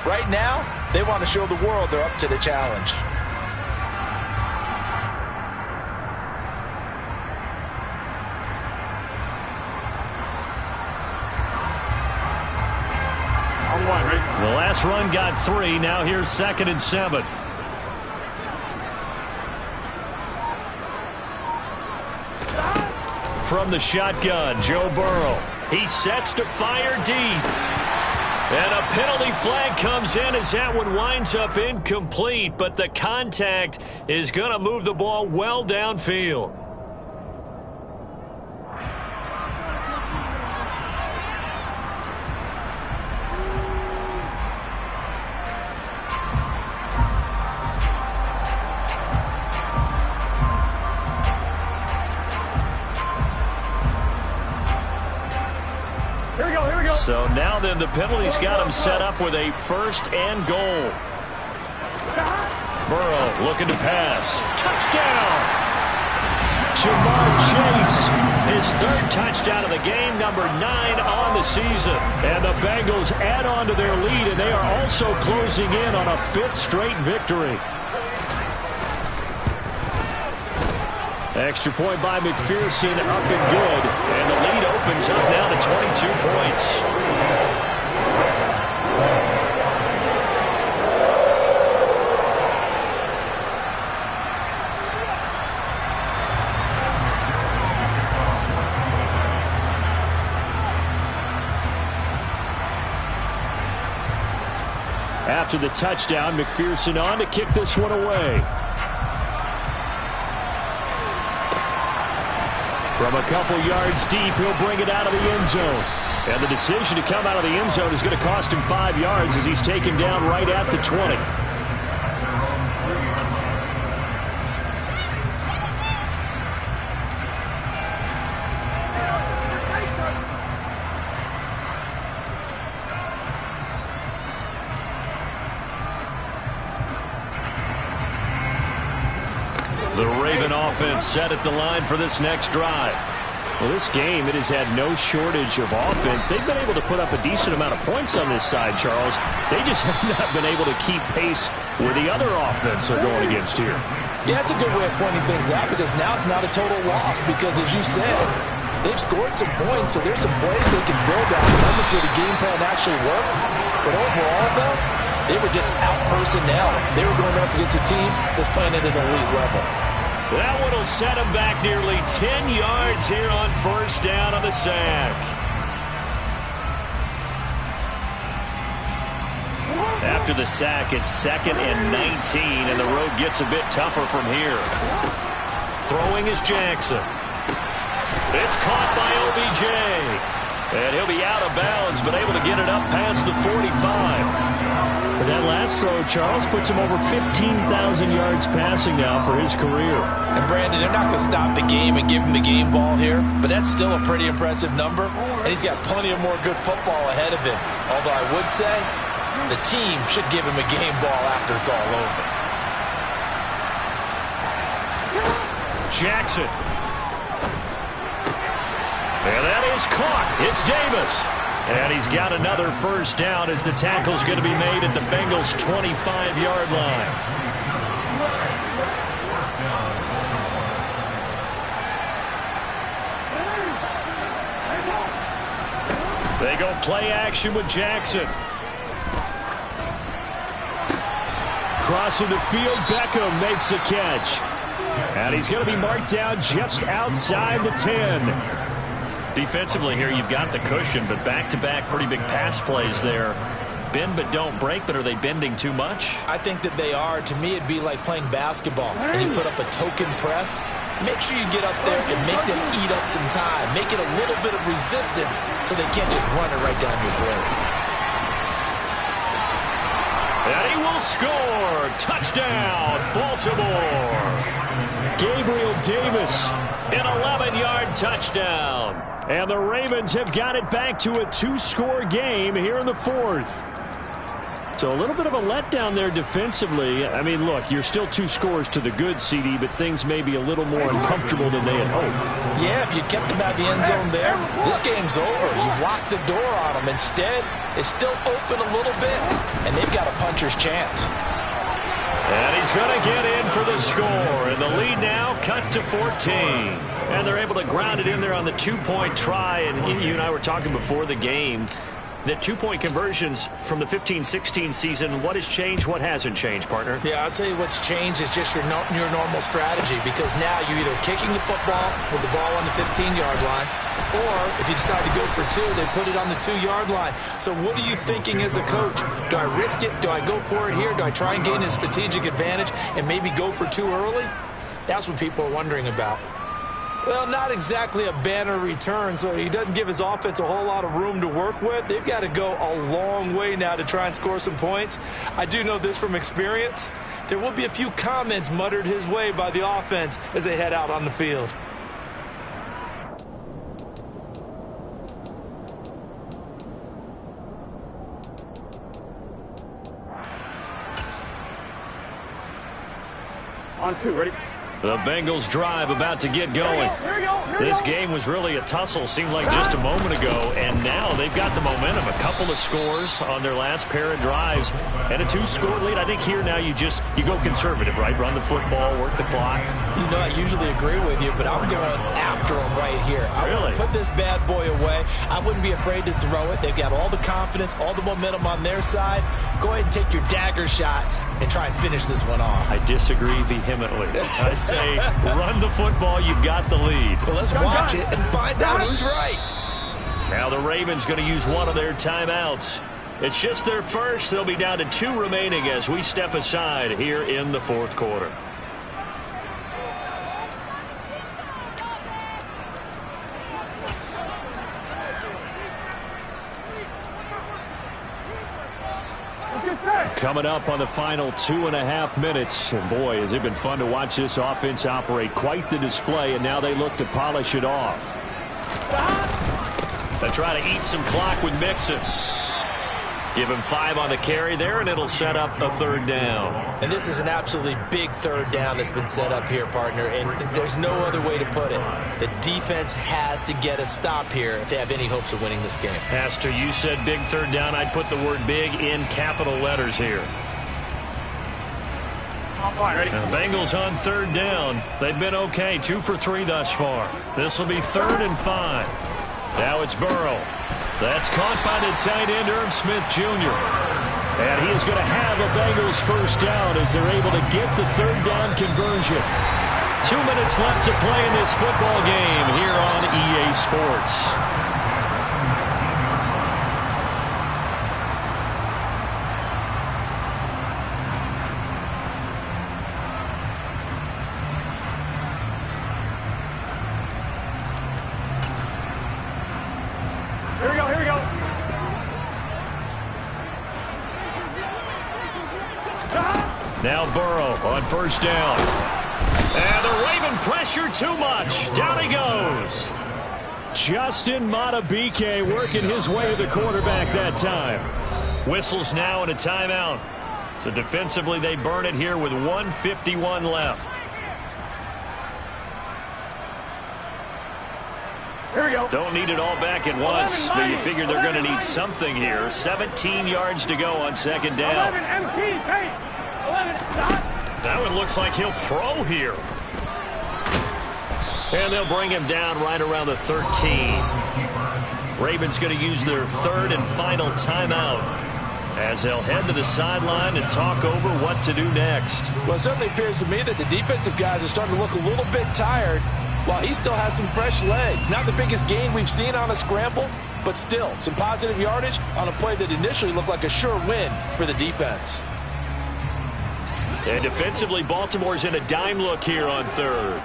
Right now, they want to show the world they're up to the challenge. The last run got 3. Now here's 2nd and 7. From the shotgun, Joe Burrow. He sets to fire deep. And a penalty flag comes in as that one winds up incomplete, but the contact is going to move the ball well downfield. So now then the penalty's got him set up with a 1st and goal. Burrow looking to pass. Touchdown! Jamar Chase, his 3rd touchdown of the game, number 9 on the season. And the Bengals add on to their lead, and they are also closing in on a 5th straight victory. Extra point by McPherson, up and good. And the lead opens up now to 22 points. After the touchdown, McPherson on to kick this one away. From a couple yards deep, he'll bring it out of the end zone. And the decision to come out of the end zone is going to cost him 5 yards as he's taken down right at the 20. The Raven offense set at the line for this next drive. Well, this game, it has had no shortage of offense. They've been able to put up a decent amount of points on this side, Charles. They just have not been able to keep pace where the other offense are going against here. Yeah, that's a good way of pointing things out because now it's not a total loss because, as you said, they've scored some points, so there's some plays they can build on, moments where the game plan actually worked. But overall, though, they were just out personnel. They were going up against a team that's playing at an elite level. That one will set him back nearly 10 yards here on 1st down on the sack. After the sack, it's 2nd and 19, and the road gets a bit tougher from here. Throwing is Jackson. It's caught by OBJ. And he'll be out of bounds, but able to get it up past the 45. But that last throw, Charles, puts him over 15,000 yards passing now for his career. And Brandon, they're not going to stop the game and give him the game ball here, but that's still a pretty impressive number, and he's got plenty of more good football ahead of him. Although I would say the team should give him a game ball after it's all over. Jackson. And that is caught. It's Davis. And he's got another first down as the tackle's going to be made at the Bengals' 25-yard line. They go play action with Jackson. Crossing the field, Beckham makes the catch. And he's going to be marked down just outside the 10. Defensively here, you've got the cushion, but back-to-back pretty big pass plays there. Bend but don't break, but are they bending too much? I think that they are. To me, it'd be like playing basketball, and you put up a token press. Make sure you get up there and make them eat up some time. Make it a little bit of resistance so they can't just run it right down your throat. And he will score. Touchdown, Baltimore. Gabriel Davis. An 11-yard touchdown. And the Ravens have got it back to a 2-score game here in the 4th. So a little bit of a letdown there defensively. I mean, look, you're still 2 scores to the good, CD, but things may be a little more uncomfortable than they had hoped. Yeah, if you kept them out the end zone there, this game's over. You've locked the door on them. Instead, it's still open a little bit, and they've got a puncher's chance. And he's going to get in for the score. And the lead now cut to 14. And they're able to ground it in there on the 2-point try. And you and I were talking before the game that 2-point conversions from the 15-16 season, what has changed, what hasn't changed, partner? Yeah, I'll tell you what's changed is just your normal strategy, because now you're either kicking the football with the ball on the 15-yard line, or if you decide to go for 2, they put it on the 2-yard line. So what are you thinking as a coach? Do I risk it? Do I go for it here? Do I try and gain a strategic advantage and maybe go for 2 early? That's what people are wondering about. Well, not exactly a banner return, so he doesn't give his offense a whole lot of room to work with. They've got to go a long way now to try and score some points. I do know this from experience. There will be a few comments muttered his way by the offense as they head out on the field. On 2, ready? The Bengals drive about to get going. This game was really a tussle, seemed like just a moment ago, and now they've got the momentum. A couple of scores on their last pair of drives and a 2-score lead. I think here now you go conservative, right? Run the football, work the clock. You know, I usually agree with you, but I'm going after them right here. I want to put this bad boy away. I wouldn't be afraid to throw it. They've got all the confidence, all the momentum on their side. Go ahead and take your dagger shots and try and finish this one off. I disagree vehemently. I say run the football. You've got the lead. Well, let's watch it and find out who's right. Now the Ravens going to use one of their timeouts. It's just their first. They'll be down to 2 remaining as we step aside here in the 4th quarter. Coming up on the final 2.5 minutes. And boy, has it been fun to watch this offense operate. Quite the display, and now they look to polish it off. They try to eat some clock with Mixon. Give him 5 on the carry there, and it'll set up a 3rd down. And this is an absolutely big 3rd down that's been set up here, partner, and there's no other way to put it. The defense has to get a stop here if they have any hopes of winning this game. Pastor, you said big 3rd down. I'd put the word big in capital letters here. Ready? Now, Bengals on 3rd down. They've been okay, 2 for 3 thus far. This will be 3rd and 5. Now it's Burrow. That's caught by the tight end, Irv Smith Jr. And he is going to have a Bengals first down as they're able to get the 3rd down conversion. 2 minutes left to play in this football game here on EA Sports. Here we Now Burrow on first down. And the Raven pressure too much. Down he goes. Justin Madubuike working his way to the quarterback that time. Whistles now and a timeout. So defensively they burn it here with 1:51 left. Here we go. Don't need it all back at once, but you figure they're going to need something here. 17 yards to go on second down. 11 MP, Kate. 11 dot. That one looks like he'll throw here. And they'll bring him down right around the 13. Ravens going to use their third and final timeout as they'll head to the sideline and talk over what to do next. Well, it certainly appears to me that the defensive guys are starting to look a little bit tired while he still has some fresh legs. Not the biggest gain we've seen on a scramble, but still some positive yardage on a play that initially looked like a sure win for the defense. And defensively, Baltimore's in a dime look here on third.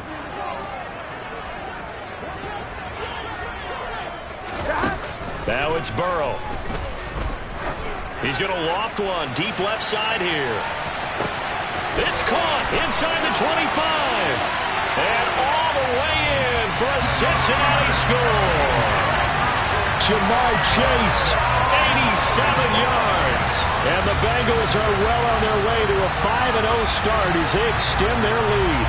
Now it's Burrow. He's going to loft one deep left side here. It's caught inside the 25. And all the way in for a Cincinnati score. Jamar Chase, 87 yards. and the Bengals are well on their way to a 5-0 start as they extend their lead.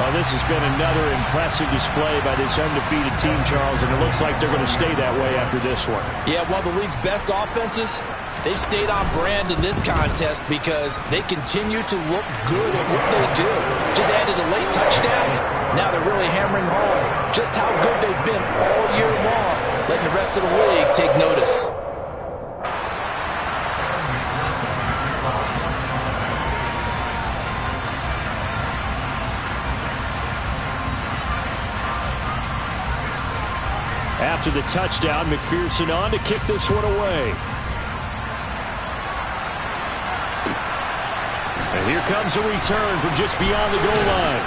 Well, this has been another impressive display by this undefeated team, Charles, and it looks like they're going to stay that way after this one. Yeah, one of the league's best offenses. They've stayed on brand in this contest because they continue to look good at what they do. Just added a late touchdown. Now they're really hammering home just how good they've been all year long, letting the rest of the league take notice. After the touchdown, McPherson on to kick this one away. And here comes a return from just beyond the goal line.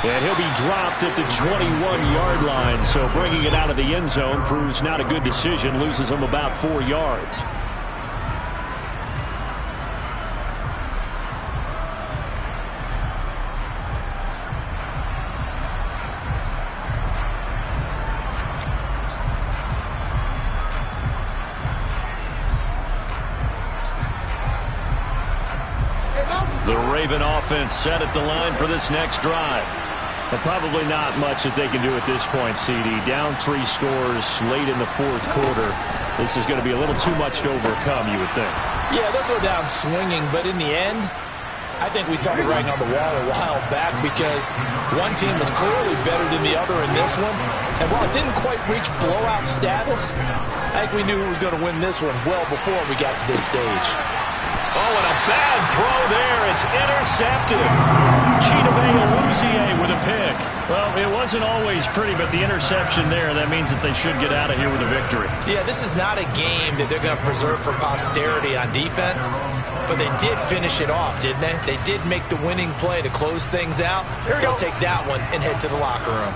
And he'll be dropped at the 21-yard line. So bringing it out of the end zone proves not a good decision. Loses him about 4 yards. The Raven offense set at the line for this next drive. And probably not much that they can do at this point, CD. Down 3 scores late in the fourth quarter. This is going to be a little too much to overcome, you would think. Yeah, they'll go down swinging, but in the end, I think we saw the writing on the wall a while back because one team was clearly better than the other in this one. And while it didn't quite reach blowout status, I think we knew who was going to win this one well before we got to this stage. Oh, and a bad throw there. It's intercepted. Chidobe with a pick. Well, it wasn't always pretty, but the interception there, that means that they should get out of here with a victory. Yeah, this is not a game that they're going to preserve for posterity on defense, but they did finish it off, didn't they? They did make the winning play to close things out. They'll take that one and head to the locker room.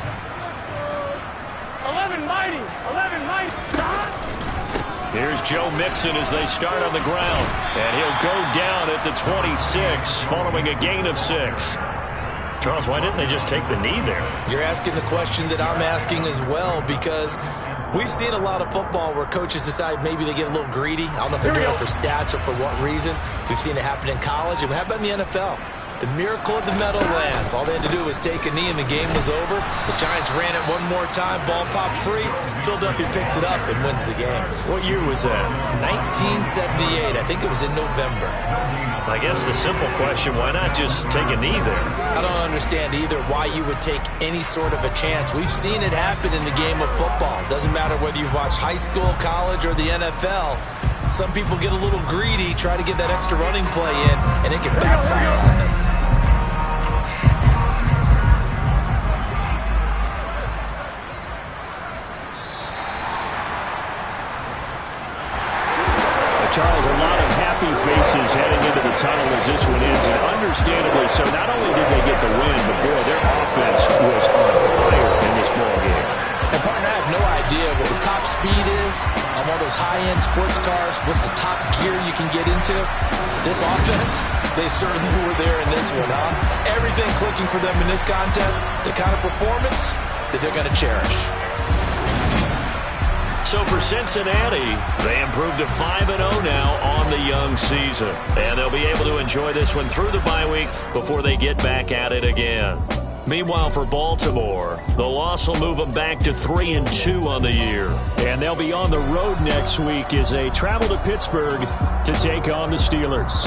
11 mighty. Here's Joe Mixon as they start on the ground. And he'll go down at the 26 following a gain of 6. Charles, why didn't they just take the knee there? You're asking the question that I'm asking as well because we've seen a lot of football where coaches decide maybe they get a little greedy. I don't know if they're doing it for stats or for what reason. We've seen it happen in college, and how about in the NFL? The miracle of the Meadowlands. All they had to do was take a knee and the game was over. The Giants ran it one more time. Ball popped free. Philadelphia picks it up and wins the game. What year was that? 1978. I think it was in November. I guess the simple question, why not just take a knee there? I don't understand either why you would take any sort of a chance. We've seen it happen in the game of football. Doesn't matter whether you've watched high school, college, or the NFL. Some people get a little greedy, try to get that extra running play in, and it can backfire on them. Charles, a lot of happy faces heading into the tunnel as this one ends, and understandably so. Not only did they get the win, but boy, their offense was on fire in this ball game. And Partner, I have no idea what the top speed is on one of those high-end sports cars. What's the top gear you can get into? This offense, they certainly were there in this one, huh? Everything clicking for them in this contest, the kind of performance that they're going to cherish. So for Cincinnati, they improved to 5-0 now on the young season. And they'll be able to enjoy this one through the bye week before they get back at it again. Meanwhile, for Baltimore, the loss will move them back to 3-2 on the year. And they'll be on the road next week as they travel to Pittsburgh to take on the Steelers.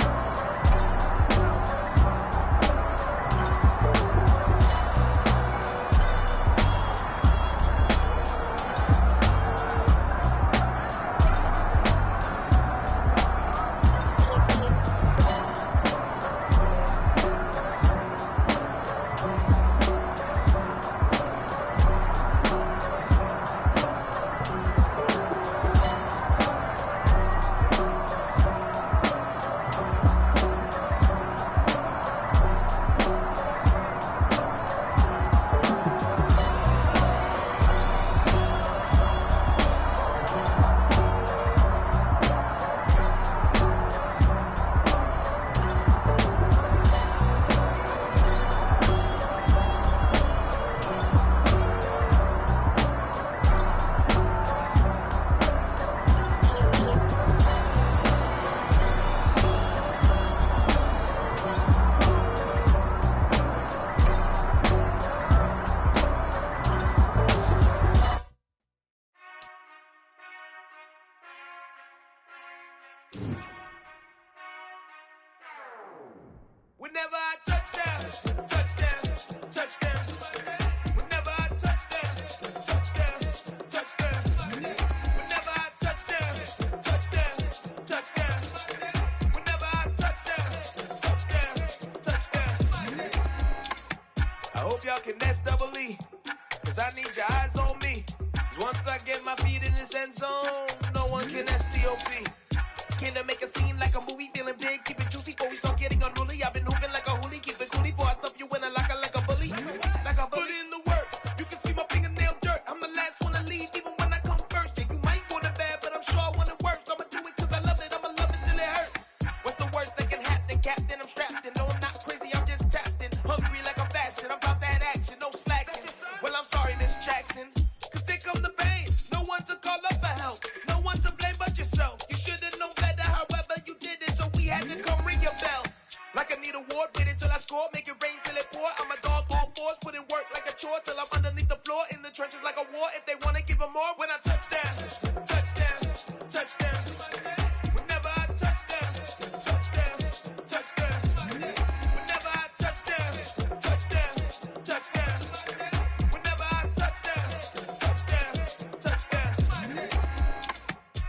Whenever I touchdown, touchdown, touchdown. Whenever I touchdown, touchdown, touchdown. Whenever I touchdown, touchdown, touchdown. Whenever I touchdown, touchdown. I hope y'all can SEE, cause I need your eyes on me. 'Cause once I get my feet in this end zone, no one can STOP. Can I make a scene like a movie, feeling big, keep it juicy before we start getting unruly. I've been hooping like a hoolie, keep it coolie before I stuff you in a locker like a bully. Like a bully. Put in the work, you can see my fingernail dirt. I'm the last one to leave, even when I come first. Yeah, you might want it bad, but I'm sure I want it worse. I'ma do it cause I love it, I'ma love it till it hurts. What's the worst that can happen, Captain? I'm strapped in, no I'm not crazy, I'm just tapped in. Hungry like I'm fasting, I'm about that action, no slacking. Well, I'm sorry, Miss Jackson, cause here come the pain. No one to call up for help, no one to blame but yourself. You should've known better, however you did it, so we had to come ring your bell. Like I need a award, wait until I score, make it rain till it pour. I'm a dog, all fours, put in work like a chore till I'm underneath the floor, in the trenches like a war. If they wanna give them more, when I touchdown, touchdown, touchdown. Whenever I touchdown, touchdown, touchdown. Whenever I touchdown, touchdown, touchdown. Whenever I touchdown, touchdown, touchdown.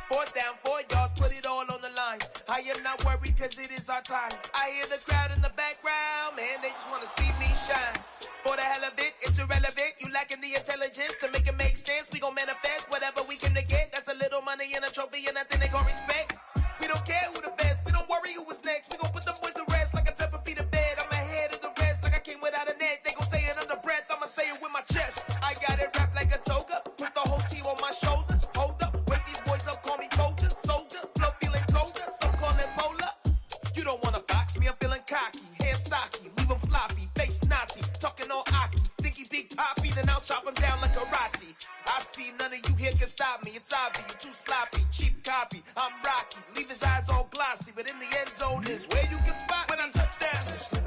4th down, 4 yards, put it all on the line. I am not worried cause it is our time. I hear the crowd in the background, man, they just wanna see me shine. For the hell of it, it's irrelevant. You lacking the intelligence to make it make sense. We gon' manifest whatever we came to get. That's a little money and a trophy and nothing they gon' respect. We don't care who the best, we don't worry who was next. We gon' put them boys to rest like a Tempur-Pedic bed. I'm ahead of the rest like I came without a net. They gon' say it under breath, I'ma say it with my chest. I got it wrapped like a toga, put the whole team on my shoulders. Hold up, wake these boys up, call me soldiers, soldier. Flow feeling colder, some call it polar. You don't wanna box me, I'm feeling cocky. Hair stocky, leave him floppy, face naughty. Talking all aki, think he big poppy, then I'll chop him down like karate. I see none of you here can stop me. It's obvious, you too sloppy, cheap copy. I'm Rocky, leave his eyes all glossy, but in the end zone is where you can spot when I touch down.